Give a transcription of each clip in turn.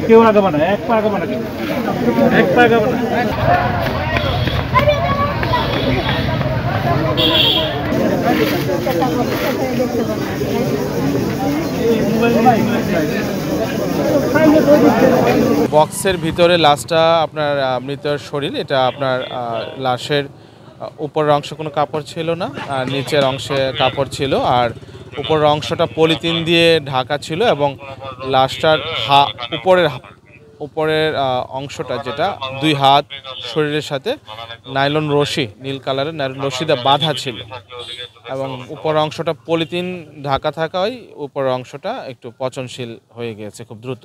কেউ আগাবে না, এক পা আগাবে না, এক পা আগাবে না। বক্সের ভিতরে লাশটা আপনার মৃতের শরীর, এটা আপনার লাশের উপরের অংশে কোনো কাপড় ছিল না, আর নিচের অংশে কাপড় ছিল, আর উপরের অংশটা পলিথিন দিয়ে ঢাকা ছিল এবং লাশটার উপরের অংশটা যেটা 2 হাত শরীরের সাথে নাইলন রশি, নীল কালারের নাইলন রশি দিয়ে বাঁধা ছিল এবং উপরের অংশটা পলিথিন ঢাকা থাকায় উপরের অংশটা একটু পচনশীল হয়ে গিয়েছে খুব দ্রুত।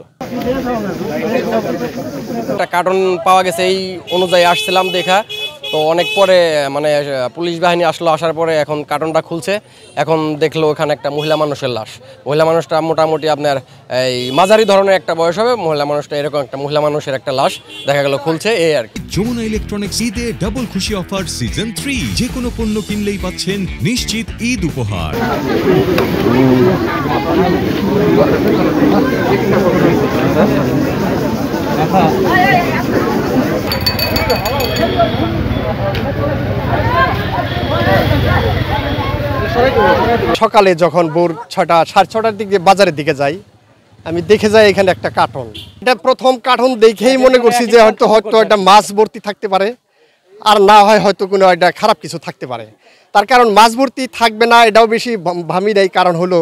একটা কার্টন পাওয়া গেছে, এই অনুযায়ী আসছিলাম দেখা, তো অনেক পরে মানে পুলিশ বাহিনী আসলো, আসার পরে এখন কার্টনটা খুলছে, এখন দেখলো ওখানে একটা মহিলা মানুষের লাশ। মহিলা মানুষটা মোটামুটি আপনার এই মাঝারি ধরনের একটা বয়স হবে, মহিলা মানুষটা এরকম একটা মহিলা মানুষের একটা লাশ দেখা গেল খুলছে, এই আর কি। যমুনা ইলেকট্রনিক্স ঈদে ডাবল খুশি অফার সিজন 3, যে কোনো পণ্য কিনলেই পাচ্ছেন নিশ্চিত ঈদ উপহার। সকালে যখন ভোর 6টা, 6:30টার দিকে বাজারের দিকে যাই, আমি দেখে যাই এখানে একটা কার্টন। এটা প্রথম কার্টন দেখেই মনে করছি যে হয়তো একটা মাছ ভর্তি থাকতে পারে, আর না হয় হয়তো কোনো একটা খারাপ কিছু থাকতে পারে। তার কারণ মাছ ভর্তি থাকবে না এটাও বেশি ভাবি নাই, কারণ হলো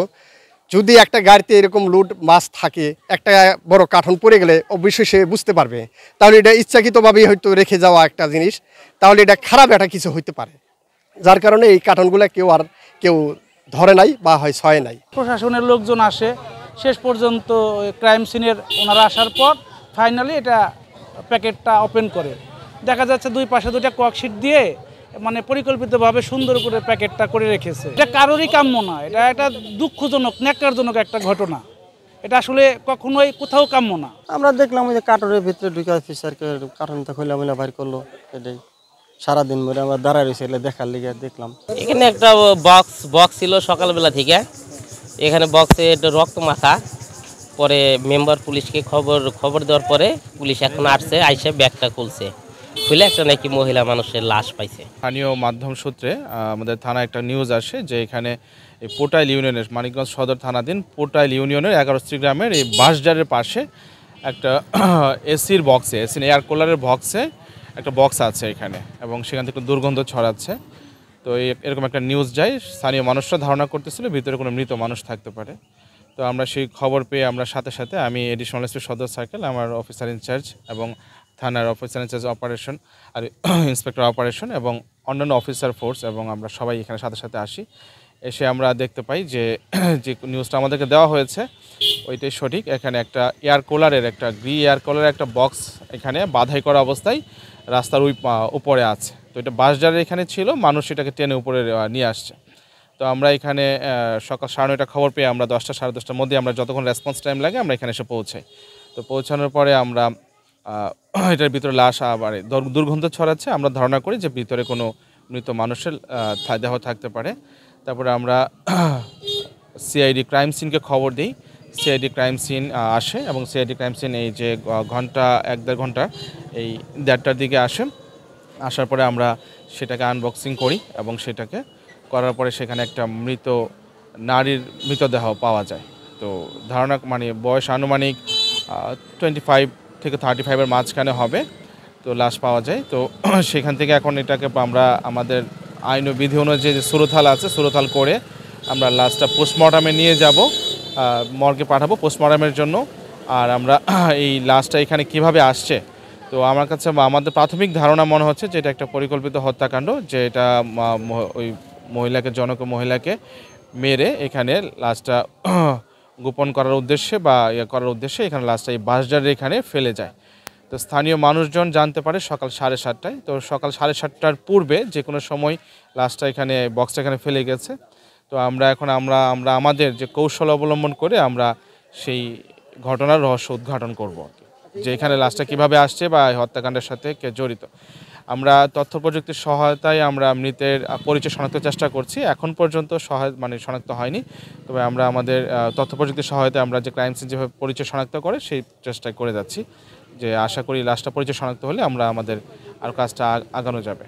যদি একটা গাড়িতে এরকম লোড মাছ থাকে, একটা বড় কার্টন পড়ে গেলে অবশ্যই সে বুঝতে পারবে, তাহলে এটা ইচ্ছাকৃতভাবেই হয়তো রেখে যাওয়া একটা জিনিস, তাহলে এটা খারাপ একটা কিছু হইতে পারে, যার কারণে এই কার্টনগুলো কেউ ধরে নাই বা হয় ছয় নাই। প্রশাসনের লোকজন আসে, শেষ পর্যন্ত ক্রাইম সিনের ওনারা আসার পর ফাইনালি এটা প্যাকেটটা ওপেন করে দেখা যাচ্ছে 2 পাশে 2টা ককশিট দিয়ে মানে পরিকল্পিতভাবে সুন্দর করে প্যাকেটটা করে রেখেছে। এটা কারোরই কাম্য না, এটা একটা দুঃখজনক, ন্যাক্কারজনক একটা ঘটনা। এটা আসলে কখনোই কোথাও কাম্য না। আমরা দেখলাম ওই যে কার্টনের ভিতরে ঢুকে অফিসারকে কার্টনটা খুলে মিলে বাইর করলো, এটাই সারাদিন ধরে আমরা দাঁড়ায় রয়েছে দেখার লিগে দেখলাম। এখানে একটা বক্স ছিল সকালবেলা থেকে, এখানে বক্সে রক্ত মাখা, পরে মেম্বার পুলিশকে খবর দেওয়ার পরে পুলিশ এখন আসছে, আইসে ব্যাগটা খুলছে, খুলে একটা নাকি মহিলা মানুষের লাশ পাইছে। স্থানীয় মাধ্যম সূত্রে আমাদের থানায় একটা নিউজ আসে যে এখানে এই পোটাইল ইউনিয়নের, মানিকগঞ্জ সদর থানাধীন পোটাইল ইউনিয়নের 11 গ্রামের এই বাঁশজারের পাশে একটা এসির বক্সে, এসির এয়ার কুলারের বক্সে একটা বক্স আছে এখানে, এবং সেখান থেকে দুর্গন্ধ ছড়াচ্ছে। তো এরকম একটা নিউজ যায়, স্থানীয় মানুষরা ধারণা করতেছিল ভিতরে কোনো মৃত মানুষ থাকতে পারে। তো আমরা সেই খবর পেয়ে আমরা সাথে সাথে আমি এডিশনাল এসপি সদর সার্কেল, আমার অফিসার ইনচার্জ এবং থানার অফিসার ইনচার্জ অপারেশন আর ইন্সপেক্টর অপারেশন এবং অন্যান্য অফিসার ফোর্স, এবং আমরা সবাই এখানে সাথে সাথে আসি। এসে আমরা দেখতে পাই যে যে নিউজটা আমাদেরকে দেওয়া হয়েছে ওইটাই সঠিক। এখানে একটা এয়ার কুলারের, একটা এয়ার কুলারের একটা বক্স এখানে বাধাই করা অবস্থায় রাস্তার উপরে আছে। তো এটা বাঁশজারের এখানে ছিল, মানুষ এটাকে টেনে উপরে নিয়ে আসছে। তো আমরা এখানে সকাল 9:30 খবর পেয়ে আমরা 10টা, 10:30টার মধ্যে আমরা যতক্ষণ রেসপন্স টাইম লাগে আমরা এখানে এসে পৌঁছাই। তো পৌঁছানোর পরে আমরা এটার ভিতরে লাশ আবার দুর্গন্ধ ছড়াচ্ছে, আমরা ধারণা করি যে ভিতরে কোনো মৃত মানুষের দেহ থাকতে পারে। তারপরে আমরা সিআইডি ক্রাইম সিনকে খবর দিই, সিআইডি ক্রাইম সিন আসে এবং সিআইডি ক্রাইম সিন এই যে ঘন্টা 1-1.5 ঘন্টা এই 1:30টার দিকে আসে। আসার পরে আমরা সেটাকে আনবক্সিং করি এবং সেটাকে করার পরে সেখানে একটা মৃত নারীর মৃতদেহ পাওয়া যায়। তো ধারণা মানে বয়স আনুমানিক 25 থেকে 35-এর মাঝখানে হবে। তো লাশ পাওয়া যায়। তো সেখান থেকে এখন এটাকে আমরা আমাদের আইন ও বিধি অনুযায়ী যে সুরতহাল আছে, সুরতহাল করে আমরা লাশটা পোস্টমর্টমে নিয়ে যাব, মর্গে পাঠাবো পোস্টমর্টমের জন্য। আর আমরা এই লাশটা এখানে কিভাবে আসছে, তো আমার কাছে আমাদের প্রাথমিক ধারণা মনে হচ্ছে যে এটা একটা পরিকল্পিত হত্যাকাণ্ড, যে এটা ওই মহিলাকে মেরে এখানে লাশটা গোপন করার উদ্দেশ্যে বা করার উদ্দেশ্যে এখানে লাশটা এই বাঁশজারের এখানে ফেলে যায়। তো স্থানীয় মানুষজন জানতে পারে সকাল 7:30টায়। তো সকাল 7:30টার পূর্বে যে কোনো সময় লাশটা এখানে বক্সটা এখানে ফেলে গেছে। তো আমরা আমাদের যে কৌশল অবলম্বন করে আমরা সেই ঘটনার রহস্য উদ্ঘাটন করব, যে এখানে লাশটা কীভাবে আসছে বা হত্যাকাণ্ডের সাথে কে জড়িত। আমরা তথ্য প্রযুক্তির সহায়তায় আমরা মৃতের পরিচয় শনাক্তের চেষ্টা করছি। এখন পর্যন্ত শনাক্ত হয়নি, তবে আমরা আমাদের তথ্য প্রযুক্তির সহায়তায় আমরা যে ক্রাইম সিন যেভাবে পরিচয় শনাক্ত করে সেই চেষ্টা করে যাচ্ছি, যে আশা করি লাশটা পরিচয় শনাক্ত হলে আমরা আমাদের আর কাজটা আগানো যাবে।